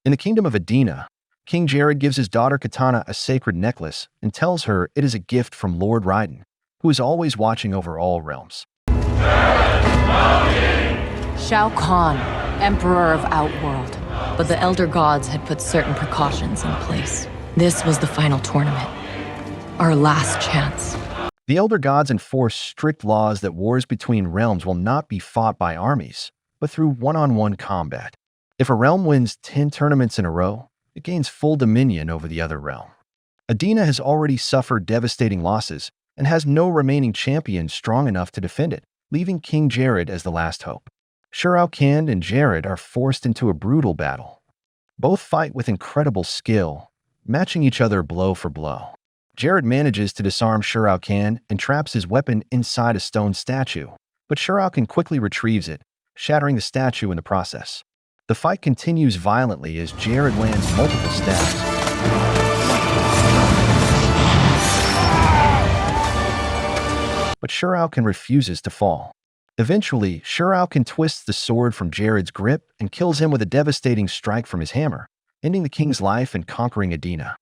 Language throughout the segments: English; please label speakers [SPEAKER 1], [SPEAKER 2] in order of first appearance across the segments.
[SPEAKER 1] In the kingdom of Adena, King Jared gives his daughter Katana a sacred necklace and tells her it is a gift from Lord Raiden, who is always watching over all realms.
[SPEAKER 2] Shao Kahn, Emperor of Outworld. But the Elder Gods had put certain precautions in place. This was the final tournament. Our last chance.
[SPEAKER 1] The Elder Gods enforce strict laws that wars between realms will not be fought by armies, but through one-on-one combat. If a realm wins 10 tournaments in a row, it gains full dominion over the other realm. Adena has already suffered devastating losses and has no remaining champion strong enough to defend it, leaving King Jared as the last hope. Shao Kahn and Jared are forced into a brutal battle. Both fight with incredible skill, matching each other blow for blow. Jared manages to disarm Shao Kahn and traps his weapon inside a stone statue, but Shao Kahn quickly retrieves it, shattering the statue in the process. The fight continues violently as Jared lands multiple stabs. But Shao Kahn refuses to fall. Eventually, Shao Kahn twists the sword from Jared's grip and kills him with a devastating strike from his hammer, ending the king's life and conquering Adena.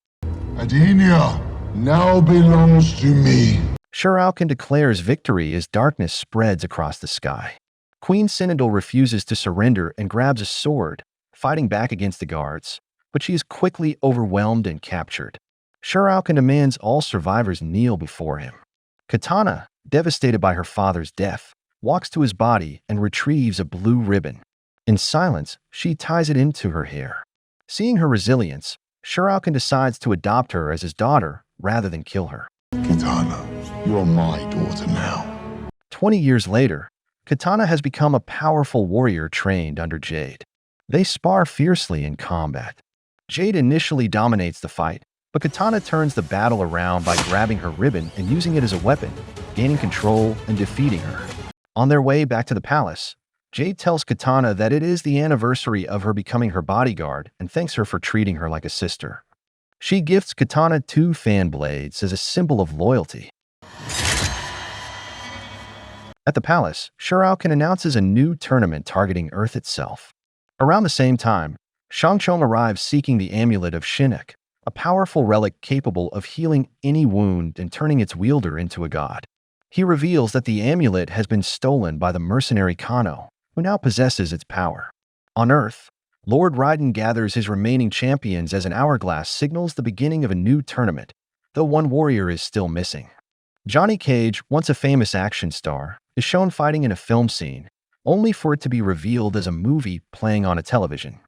[SPEAKER 3] Adena now belongs to me.
[SPEAKER 1] Shao Kahn declares victory as darkness spreads across the sky. Queen Cyndail refuses to surrender and grabs a sword, fighting back against the guards, but she is quickly overwhelmed and captured. Shao Kahn demands all survivors kneel before him. Katana, devastated by her father's death, walks to his body and retrieves a blue ribbon. In silence, she ties it into her hair. Seeing her resilience, Shao Kahn decides to adopt her as his daughter rather than kill her.
[SPEAKER 3] Katana, you are my daughter now.
[SPEAKER 1] 20 years later, Katana has become a powerful warrior trained under Jade. They spar fiercely in combat. Jade initially dominates the fight, but Katana turns the battle around by grabbing her ribbon and using it as a weapon, gaining control and defeating her. On their way back to the palace, Jade tells Katana that it is the anniversary of her becoming her bodyguard and thanks her for treating her like a sister. She gifts Katana 2 fan blades as a symbol of loyalty. At the palace, Shao Kahn announces a new tournament targeting Earth itself. Around the same time, Shang Tsung arrives seeking the amulet of Shinnok, a powerful relic capable of healing any wound and turning its wielder into a god. He reveals that the amulet has been stolen by the mercenary Kano, who now possesses its power. On Earth, Lord Raiden gathers his remaining champions as an hourglass signals the beginning of a new tournament, though one warrior is still missing. Johnny Cage, once a famous action star, is shown fighting in a film scene, only for it to be revealed as a movie playing on a television.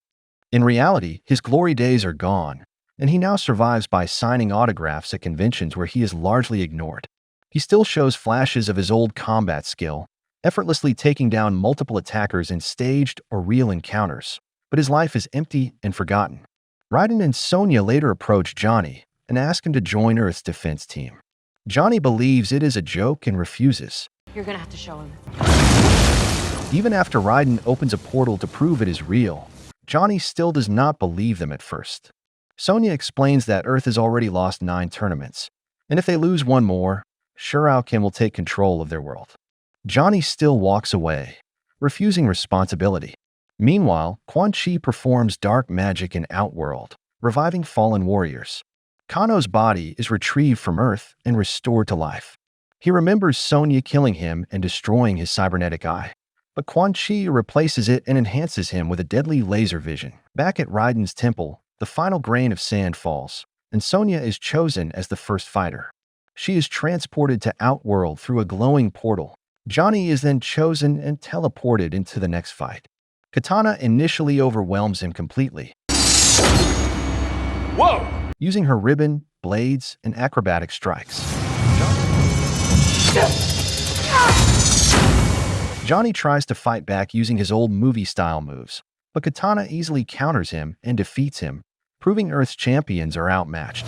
[SPEAKER 1] In reality, his glory days are gone, and he now survives by signing autographs at conventions where he is largely ignored. He still shows flashes of his old combat skill, effortlessly taking down multiple attackers in staged or real encounters, but his life is empty and forgotten. Raiden and Sonya later approach Johnny and ask him to join Earth's defense team. Johnny believes it is a joke and refuses.
[SPEAKER 2] You're gonna have to show him.
[SPEAKER 1] Even after Raiden opens a portal to prove it is real, Johnny still does not believe them at first. Sonya explains that Earth has already lost 9 tournaments, and if they lose one more, Shao Kahn will take control of their world. Johnny still walks away, refusing responsibility. Meanwhile, Quan Chi performs dark magic in Outworld, reviving fallen warriors. Kano's body is retrieved from Earth and restored to life. He remembers Sonya killing him and destroying his cybernetic eye, but Quan Chi replaces it and enhances him with a deadly laser vision. Back at Raiden's temple, the final grain of sand falls, and Sonya is chosen as the first fighter. She is transported to Outworld through a glowing portal. Johnny is then chosen and teleported into the next fight. Katana initially overwhelms him completely.
[SPEAKER 4] Whoa!
[SPEAKER 1] Using her ribbon, blades, and acrobatic strikes. Johnny tries to fight back using his old movie-style moves, but Katana easily counters him and defeats him, proving Earth's champions are outmatched.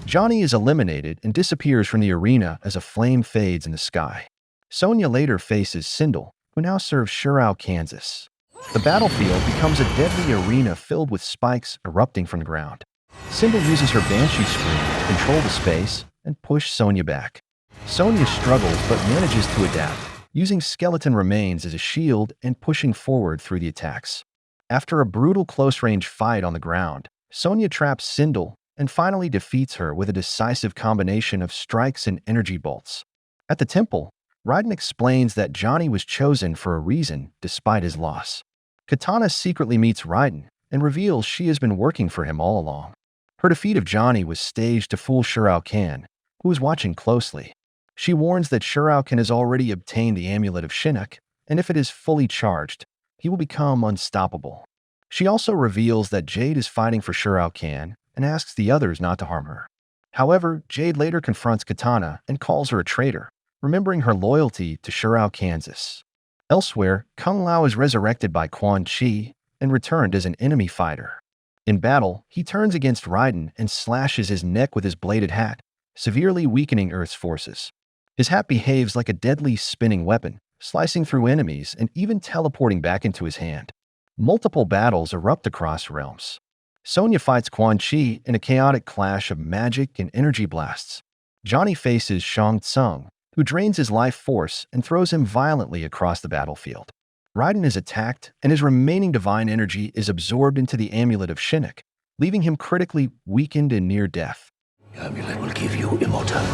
[SPEAKER 1] Johnny is eliminated and disappears from the arena as a flame fades in the sky. Sonya later faces Cyndail, who now serves Shao Kansas. The battlefield becomes a deadly arena filled with spikes erupting from the ground. Cyndail uses her Banshee scream to control the space and push Sonya back. Sonya struggles but manages to adapt, using skeleton remains as a shield and pushing forward through the attacks. After a brutal close-range fight on the ground, Sonya traps Sindel and finally defeats her with a decisive combination of strikes and energy bolts. At the temple, Raiden explains that Johnny was chosen for a reason despite his loss. Katana secretly meets Raiden and reveals she has been working for him all along. Her defeat of Johnny was staged to fool Shirao Kan, who was watching closely. She warns that Shirao Kan has already obtained the amulet of Shinnok, and if it is fully charged, he will become unstoppable. She also reveals that Jade is fighting for Shirao Kan and asks the others not to harm her. However, Jade later confronts Katana and calls her a traitor, remembering her loyalty to Shirao Kansas. Elsewhere, Kung Lao is resurrected by Quan Chi and returned as an enemy fighter. In battle, he turns against Raiden and slashes his neck with his bladed hat, severely weakening Earth's forces. His hat behaves like a deadly spinning weapon, slicing through enemies and even teleporting back into his hand. Multiple battles erupt across realms. Sonya fights Quan Chi in a chaotic clash of magic and energy blasts. Johnny faces Shang Tsung, who drains his life force and throws him violently across the battlefield. Raiden is attacked, and his remaining divine energy is absorbed into the amulet of Shinnok, leaving him critically weakened and near death.
[SPEAKER 3] The amulet will give you immortality.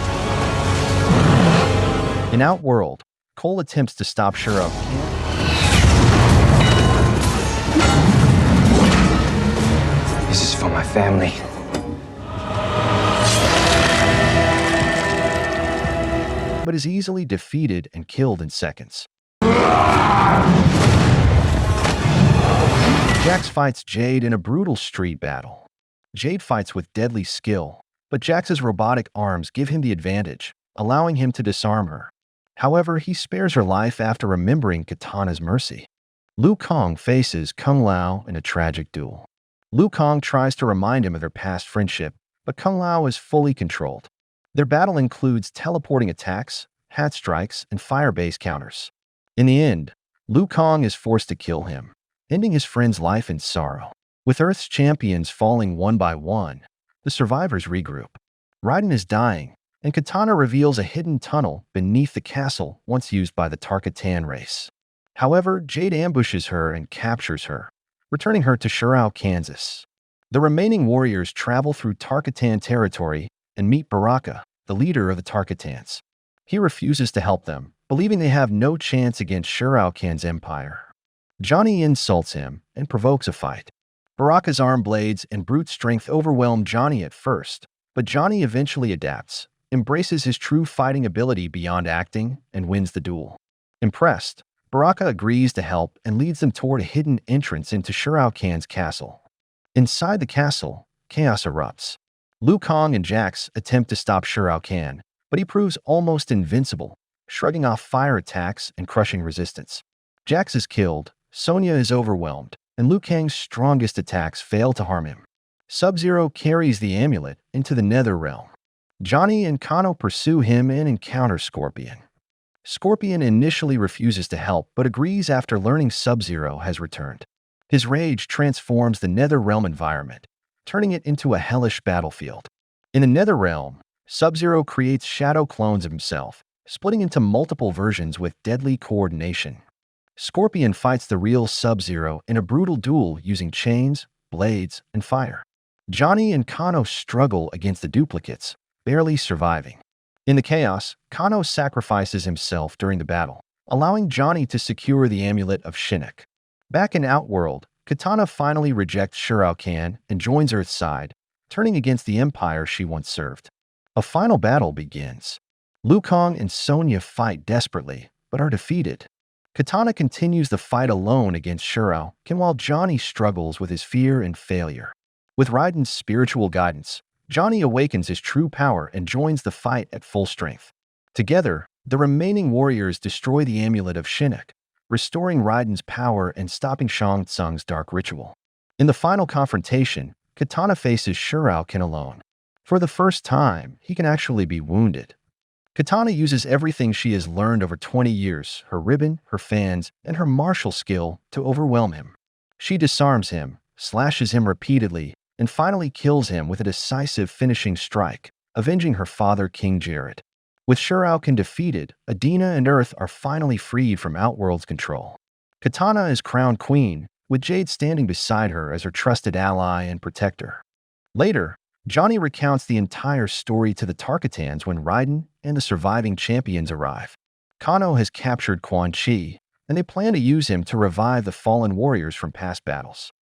[SPEAKER 1] In Outworld, Cole attempts to stop Shirao Kan.
[SPEAKER 4] This is for my family.
[SPEAKER 1] But is easily defeated and killed in seconds. Jax fights Jade in a brutal street battle. Jade fights with deadly skill, but Jax's robotic arms give him the advantage, allowing him to disarm her. However, he spares her life after remembering Katana's mercy. Liu Kang faces Kung Lao in a tragic duel. Liu Kang tries to remind him of their past friendship, but Kung Lao is fully controlled. Their battle includes teleporting attacks, hat strikes, and fire-based counters. In the end, Liu Kang is forced to kill him, ending his friend's life in sorrow. With Earth's champions falling one by one, the survivors regroup. Raiden is dying, and Katana reveals a hidden tunnel beneath the castle once used by the Tarkatan race. However, Jade ambushes her and captures her, returning her to Shirao, Kansas. The remaining warriors travel through Tarkatan territory and meet Baraka, the leader of the Tarkatans. He refuses to help them, believing they have no chance against Shirao Kan's empire. Johnny insults him and provokes a fight. Baraka's arm blades and brute strength overwhelm Johnny at first, but Johnny eventually adapts, embraces his true fighting ability beyond acting, and wins the duel. Impressed, Baraka agrees to help and leads them toward a hidden entrance into Shirao Kan's castle. Inside the castle, chaos erupts. Liu Kang and Jax attempt to stop Shirao Kan, but he proves almost invincible, shrugging off fire attacks and crushing resistance. Jax is killed, Sonya is overwhelmed, and Liu Kang's strongest attacks fail to harm him. Sub-Zero carries the amulet into the Nether Realm. Johnny and Kano pursue him and encounter Scorpion. Scorpion initially refuses to help but agrees after learning Sub-Zero has returned. His rage transforms the Nether Realm environment, turning it into a hellish battlefield. In the Nether Realm, Sub-Zero creates shadow clones of himself, splitting into multiple versions with deadly coordination. Scorpion fights the real Sub-Zero in a brutal duel using chains, blades, and fire. Johnny and Kano struggle against the duplicates, barely surviving. In the chaos, Kano sacrifices himself during the battle, allowing Johnny to secure the amulet of Shinnok. Back in Outworld, Katana finally rejects Shirao Kan and joins Earth's side, turning against the empire she once served. A final battle begins. Liu Kang and Sonya fight desperately, but are defeated. Katana continues the fight alone against Shirao Kan while Johnny struggles with his fear and failure. With Raiden's spiritual guidance, Johnny awakens his true power and joins the fight at full strength. Together, the remaining warriors destroy the amulet of Shinnok, restoring Raiden's power and stopping Shang Tsung's dark ritual. In the final confrontation, Katana faces Shirao Kan alone. For the first time, he can actually be wounded. Katana uses everything she has learned over 20 years, her ribbon, her fans, and her martial skill to overwhelm him. She disarms him, slashes him repeatedly, and finally kills him with a decisive finishing strike, avenging her father King Jared. With Shuraukin defeated, Adena and Earth are finally freed from Outworld's control. Katana is crowned queen, with Jade standing beside her as her trusted ally and protector. Later, Johnny recounts the entire story to the Tarkatans when Raiden and the surviving champions arrive. Kano has captured Quan Chi, and they plan to use him to revive the fallen warriors from past battles.